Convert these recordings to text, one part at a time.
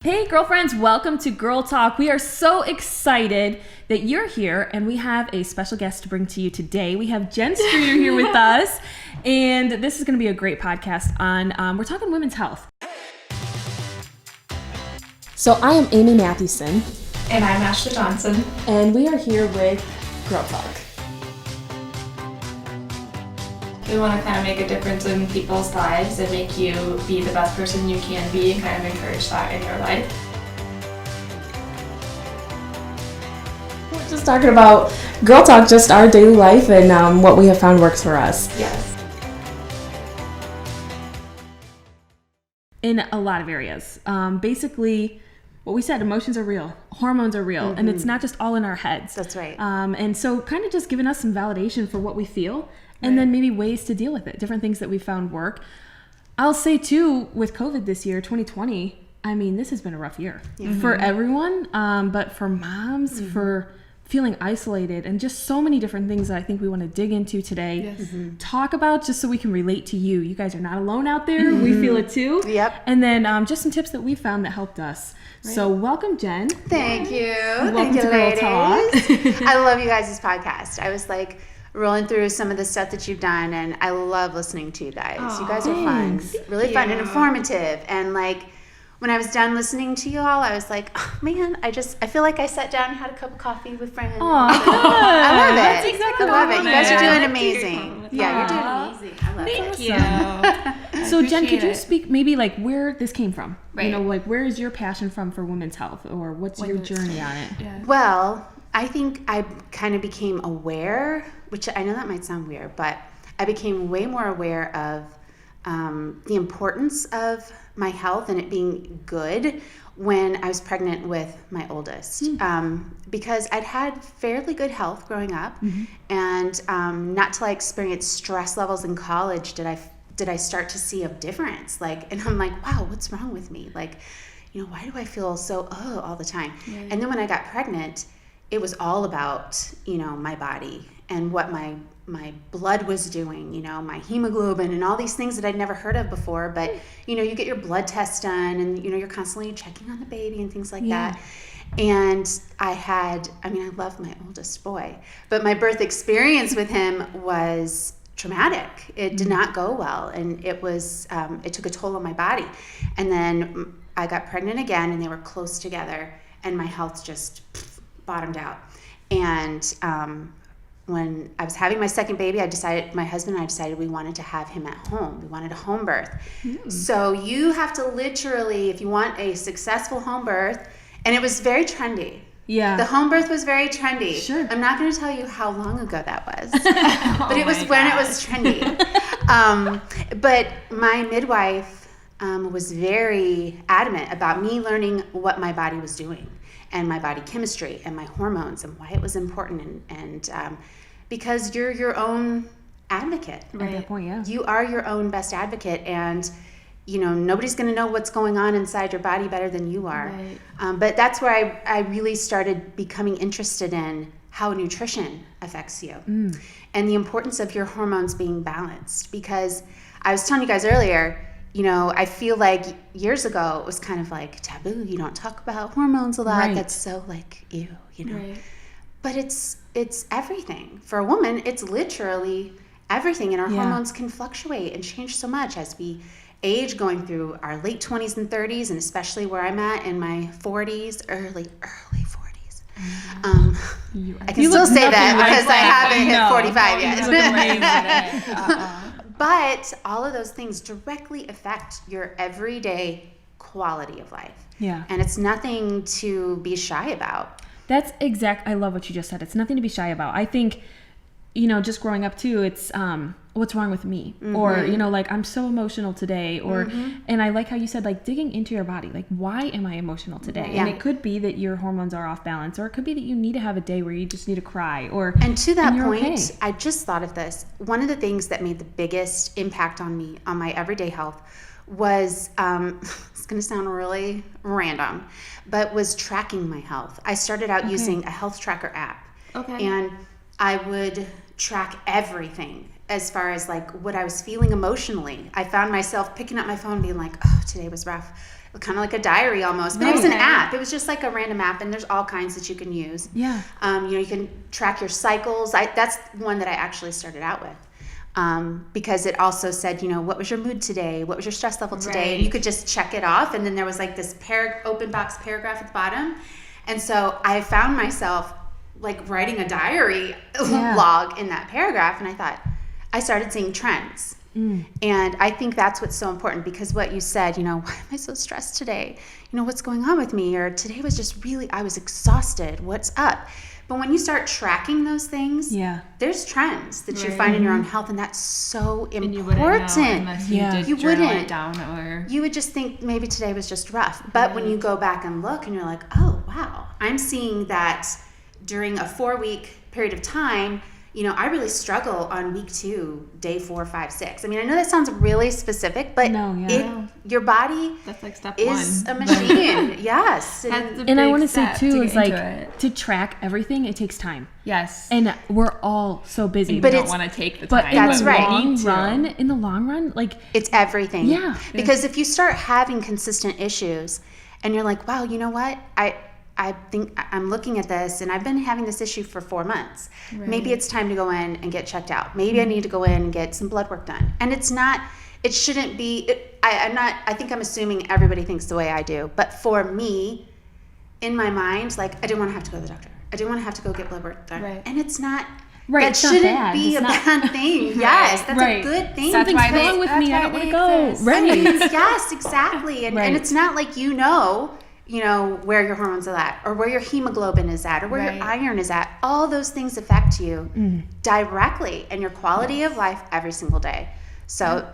Hey girlfriends, welcome to Girl Talk. We are so excited that you're here and we have a special guest to bring to you today. We have Jen Streeter here with us and this is going to be a great podcast on, we're talking women's health. So I am Amy Mathewson. And I'm Ashley Johnson. And we are here with Girl Talk. We want to kind of make a difference in people's lives and make you be the best person you can be and kind of encourage that in your life. We're just talking about Girl Talk, just our daily life and what we have found works for us. Yes. In a lot of areas. Basically, what we said, emotions are real, hormones are real, and it's not just all in our heads. That's right. And so kind of just giving us some validation for what we feel and then maybe ways to deal with it, different things that we found work. I'll say too, with COVID this year, 2020, I mean, this has been a rough year for everyone, but for moms, for feeling isolated and just so many different things that I think we want to dig into today, talk about just so we can relate to you. You guys are not alone out there. We feel it too. Yep. And then just some tips that we found that helped us. Right. So welcome, Jen. Thank you. Welcome Thank you, to Girl ladies. Talk. I love you guys' podcast. I was like rolling through some of the stuff that you've done, and I love listening to you guys. You guys are fun. Really fun and informative. And like, when I was done listening to you all, I was like, oh man, I feel like I sat down and had a cup of coffee with friends. Aww, I love it. That's exactly I love it. what You guys are I doing wanted. amazing. Yeah, you're doing amazing. I love it. Thank you. So Jen, could you it. speak maybe like where this came from? Right. You know, like where is your passion from for women's health, or what's your journey on it? Yeah. Well, I think I kind of became aware, which I know that might sound weird, but I became way more aware of the importance of my health and it being good when I was pregnant with my oldest. Because I'd had fairly good health growing up, and not till I experienced stress levels in college did I start to see a difference. Like, and I'm like, wow, what's wrong with me? Like, you know, why do I feel so all the time? Right. And then when I got pregnant, it was all about, you know, my body and what my blood was doing, you know, my hemoglobin and all these things that I'd never heard of before. But, you know, you get your blood test done and, you know, you're constantly checking on the baby and things like that. And I love my oldest boy, but my birth experience with him was traumatic. It did not go well. And it was, it took a toll on my body. And then I got pregnant again and they were close together and my health just bottomed out. And when I was having my second baby, my husband and I decided we wanted to have him at home. We wanted a home birth. So you have to literally, if you want a successful home birth, and it was very trendy. Yeah. The home birth was very trendy. Sure. I'm not going to tell you how long ago that was, but it was when it was trendy. But my midwife was very adamant about me learning what my body was doing and my body chemistry and my hormones and why it was important. And because you're your own advocate. At that point, yeah. You are your own best advocate, and you know, nobody's going to know what's going on inside your body better than you are. Right. But that's where I really started becoming interested in how nutrition affects you and the importance of your hormones being balanced. Because I was telling you guys earlier, you know, I feel like years ago it was kind of like taboo. You don't talk about hormones a lot. Right. That's so like ew, you know. Right. But it's everything. For a woman, it's literally everything. And our hormones can fluctuate and change so much as we age, going through our late 20s and 30s, and especially where I'm at in my 40s, early 40s. I can still say that because I haven't hit 45 yet. But all of those things directly affect your everyday quality of life. Yeah. And it's nothing to be shy about. I love what you just said. It's nothing to be shy about. I think, you know, just growing up too, it's what's wrong with me? Or, you know, like I'm so emotional today, or and I like how you said, like, digging into your body, like, why am I emotional today? Yeah. And it could be that your hormones are off balance, or it could be that you need to have a day where you just need to cry, or and to that you're point, okay. I just thought of this. One of the things that made the biggest impact on me, on my everyday health, was it's going to sound really random, but was tracking my health. I started out using a health tracker app. Okay. And I would track everything as far as like what I was feeling emotionally. I found myself picking up my phone being like, oh, today was rough. kind of like a diary almost, but it was an app. It was just like a random app, and there's all kinds that you can use. Yeah. You can track your cycles. That's one that I actually started out with. Because it also said, what was your mood today? What was your stress level today? And you could just check it off. And then there was like this open box paragraph at the bottom. And so I found myself like writing a diary log in that paragraph. And I started seeing trends. And I think that's what's so important, because what you said, why am I so stressed today? What's going on with me? Or today was just I was exhausted. What's up? But when you start tracking those things, there's trends that you find in your own health, and that's so important. And you wouldn't know unless you did you journal wouldn't. It down, or you would just think maybe today was just rough. But when you go back and look, and you're like, oh wow, I'm seeing that during a 4-week period of time. I really struggle on week 2, day 4, 5, 6. I mean, I know that sounds really specific, but your body that's like step is one. a machine. Yes. And I want to say too is like to track everything, it takes time. Yes. And we're all so busy. But we don't want to take the time. But in the long run, like it's everything. Yeah. Because if you start having consistent issues and you're like, wow, you know what? I think I'm looking at this and I've been having this issue for 4 months. Maybe it's time to go in and get checked out. Maybe I need to go in and get some blood work done. And it shouldn't be, I think I'm assuming everybody thinks the way I do. But for me, in my mind, like I didn't want to have to go to the doctor. I didn't want to have to go get blood work done. Right. And it's not, that shouldn't be a bad thing. Yes, that's a good thing. Something's wrong with me. I don't want to go. Right. Yes, exactly. And it's not like where your hormones are at, or where your hemoglobin is at, or where your iron is at. All those things affect you directly and your quality of life every single day. So,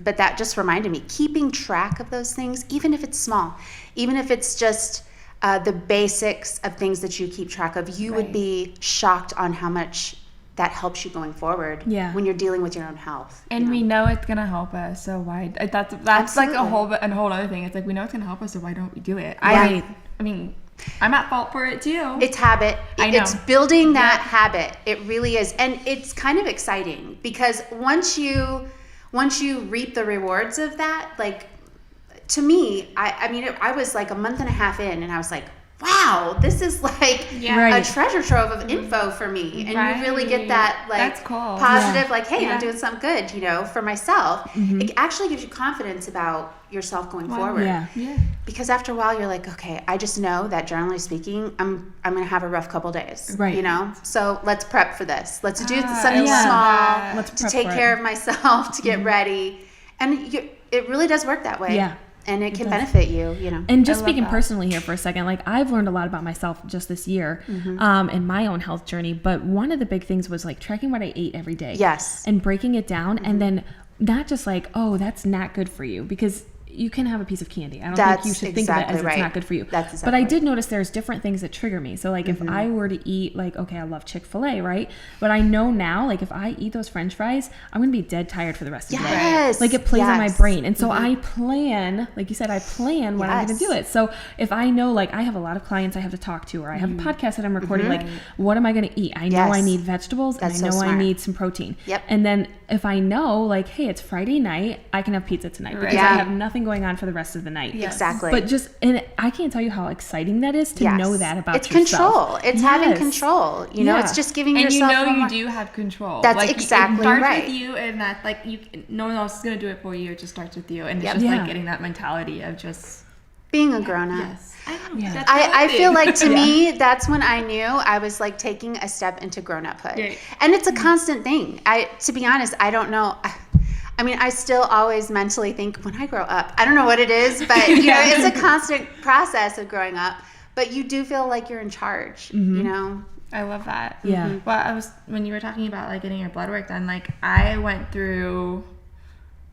but that just reminded me, keeping track of those things, even if it's small, even if it's just the basics of things that you keep track of, you would be shocked on how much that helps you going forward when you're dealing with your own health. And we know it's going to help us, so why? That's Absolutely. like a whole other thing. It's like we know it's going to help us, so why don't we do it? Right. I mean, I'm at fault for it too. It's habit. I know. It's building that habit. It really is. And it's kind of exciting because once you reap the rewards of that, like to me, I was like a month and a half in and I was like, wow, this is like a treasure trove of info for me. And you really get that like that's cool. Positive, like, hey, I'm doing something good, for myself. It actually gives you confidence about yourself going forward. Yeah. Because after a while you're like, okay, I just know that generally speaking, I'm gonna have a rough couple days. Right. So let's prep for this. Let's do something small to take care of myself, to get ready. And it really does work that way. Yeah. And it can benefit you, And just speaking personally here for a second, like I've learned a lot about myself just this year in my own health journey. But one of the big things was like tracking what I ate every day. Yes. And breaking it down and then not just like, oh, that's not good for you, because you can have a piece of candy. I don't think you should think of it as it's not good for you. That's exactly but I did notice there's different things that trigger me. So like if I were to eat like, okay, I love Chick-fil-A, right? But I know now, like if I eat those French fries, I'm going to be dead tired for the rest of the day. Yes. Like it plays on my brain. And so I plan, like you said, I plan when I'm going to do it. So if I know, like I have a lot of clients I have to talk to, or I have a podcast that I'm recording, like what am I going to eat? I know I need vegetables and I know I need some protein. Yep. And then if I know like, hey, it's Friday night, I can have pizza tonight because I have nothing going on for the rest of the night. Yes. Exactly. But and I can't tell you how exciting that is to know that about yourself. It's control. It's having control. It's just giving yourself. And you do have control. That's exactly it starts right. with you, and that like no one else is gonna do it for you. It just starts with you, and it's just like getting that mentality of just being a grown up. Yes. I feel like to me that's when I knew I was like taking a step into grown-uphood. Right. And it's a constant thing. To be honest, I don't know. I mean, I still always mentally think when I grow up, I don't know what it is, but it's a constant process of growing up. But you do feel like you're in charge, I love that. Yeah. Well, when you were talking about like getting your blood work done, like I went through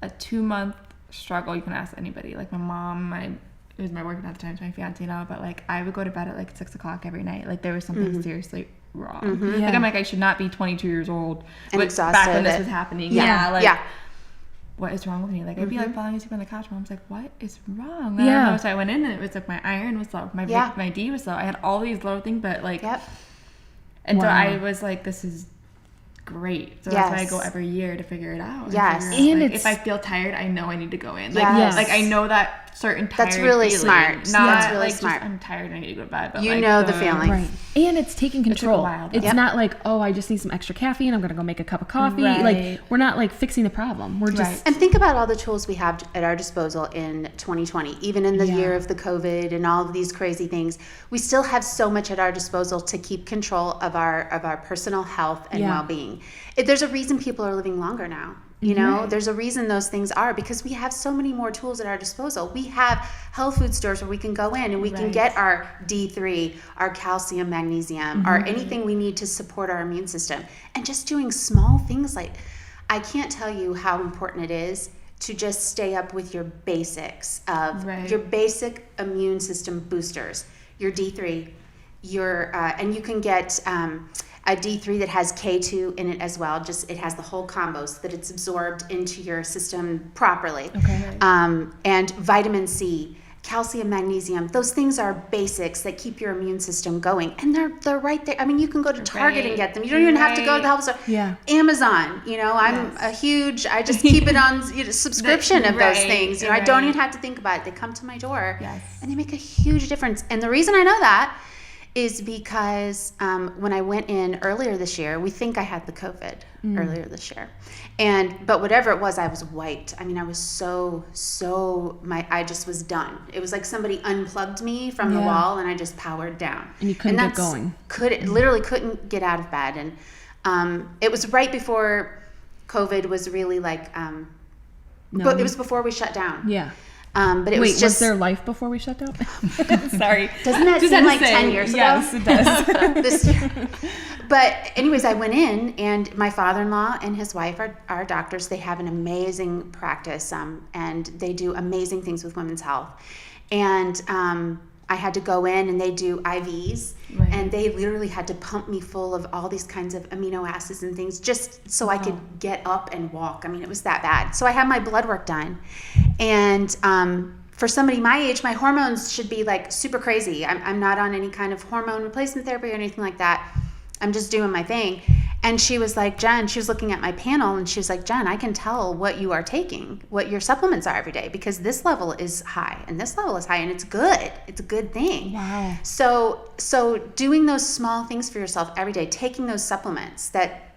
a 2-month struggle. You can ask anybody. Like my mom, it was my boyfriend at the time, it's my fiance now, but like I would go to bed at like 6 o'clock every night. Like there was something seriously wrong. Like I'm like, I should not be 22 years old and exhausted back when this was happening. What is wrong with me? Like I'd be like falling asleep on the couch. Mom's like, what is wrong? And I don't know. So I went in and it was like my iron was low, my D was low. I had all these low things, but like, and so I was like, this is great. So that's why I go every year to figure it out. Yes. And if I feel tired, I know I need to go in. Like I know that certain tired That's really feeling. smart. Not That's really like smart. just I'm tired, I need to go to bed. But You like know the feeling. Right. And it's taking took a control. while, It's though. not like, oh, I just need some extra caffeine. I'm going to go make a cup of coffee. Right. Like, we're not like fixing the problem. We're just, Right. And think about all the tools we have at our disposal in 2020, even in the Yeah. year of the COVID and all of these crazy things. We still have so much at our disposal to keep control of our personal health and Yeah. well-being. There's a reason people are living longer now. You know, there's a reason those things are, because we have so many more tools at our disposal. We have health food stores where we can go in and we can Right. get our D3, our calcium, magnesium, or anything we need to support our immune system. And just doing small things like, I can't tell you how important it is to just stay up with your basics of Right. your basic immune system boosters, your D3, your and you can get a D3 that has K2 in it as well. Just it has the whole combo so that it's absorbed into your system properly. Okay. And vitamin C, calcium, magnesium. Those things are basics that keep your immune system going, and they're right there. I mean, you can go to Target and Right. get them. You don't even have to go to the health store. Yeah. Amazon. You know, I'm a huge. I just keep it on subscription of those Right, things. You know, I don't right. even have to think about it. They come to my door, Yes. and they make a huge difference. And the reason I know that is because when I went in earlier this year, we think I had the COVID earlier this year, but whatever it was, I was wiped. I mean, I was I just was done. It was like somebody unplugged me from the Yeah. wall, and I just powered down. And you couldn't get going. Literally couldn't get out of bed, and it was right before COVID was really like. But it was before we shut down. yeah. But it Wait, was just. there life before we shut down? Sorry. Doesn't that Just seem had to like say, 10 years ago? yes, it does. This year. But anyways, I went in, and my father-in-law and his wife are doctors. They have an amazing practice, and they do amazing things with women's health. And I had to go in, and they do IVs, Right. and they literally had to pump me full of all these kinds of amino acids and things just so I could get up and walk. I mean, it was that bad. So I had my blood work done, and for somebody my age, my hormones should be like super crazy. I'm not on any kind of hormone replacement therapy or anything like that. I'm just doing my thing. And she was like, Jen, she was looking at my panel, and she was like, Jen, I can tell what you are taking, what your supplements are every day, because this level is high and this level is high, and it's good. It's a good thing. Wow. So doing those small things for yourself every day, taking those supplements that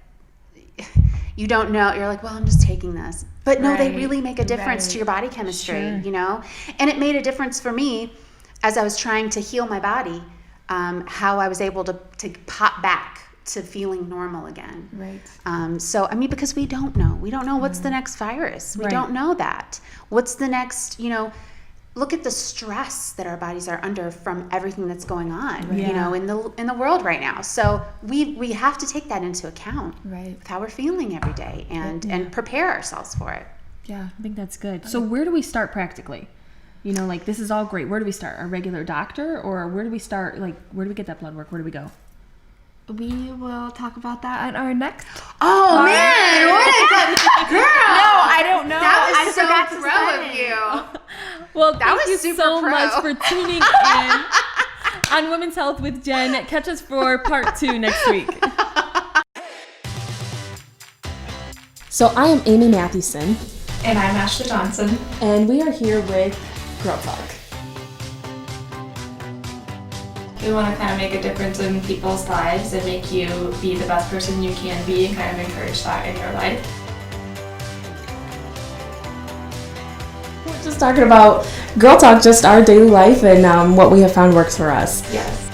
you don't know, you're like, well, I'm just taking this. But no, they Right, really make a difference to right. your body chemistry, Sure. you know? And it made a difference for me as I was trying to heal my body, how I was able to pop back to feeling normal again. Right. So, I mean, because we don't know. We don't know what's the next virus. We Right. don't know that. What's the next, look at the stress that our bodies are under from everything that's going on, Yeah. in the world right now. So we have to take that into account Right. with how we're feeling every day and prepare ourselves for it. Yeah, I think that's good. So where do we start practically? Like this is all great. Where do we start? A regular doctor, or where do we start? Like, where do we get that blood work? Where do we go? We will talk about that on our next. Oh man, what a good girl! No, I don't know. That was I so forgot to pro say. of you. Well, That thank was you super so pro. much for tuning in on Women's Health with Jen. Catch us for part 2 next week. So I am Amy Mathewson, And I'm Ashley Johnson. and we are here with Girl Talk. We want to kind of make a difference in people's lives and make you be the best person you can be and kind of encourage that in your life. We're just talking about Girl Talk, just our daily life and what we have found works for us. Yes.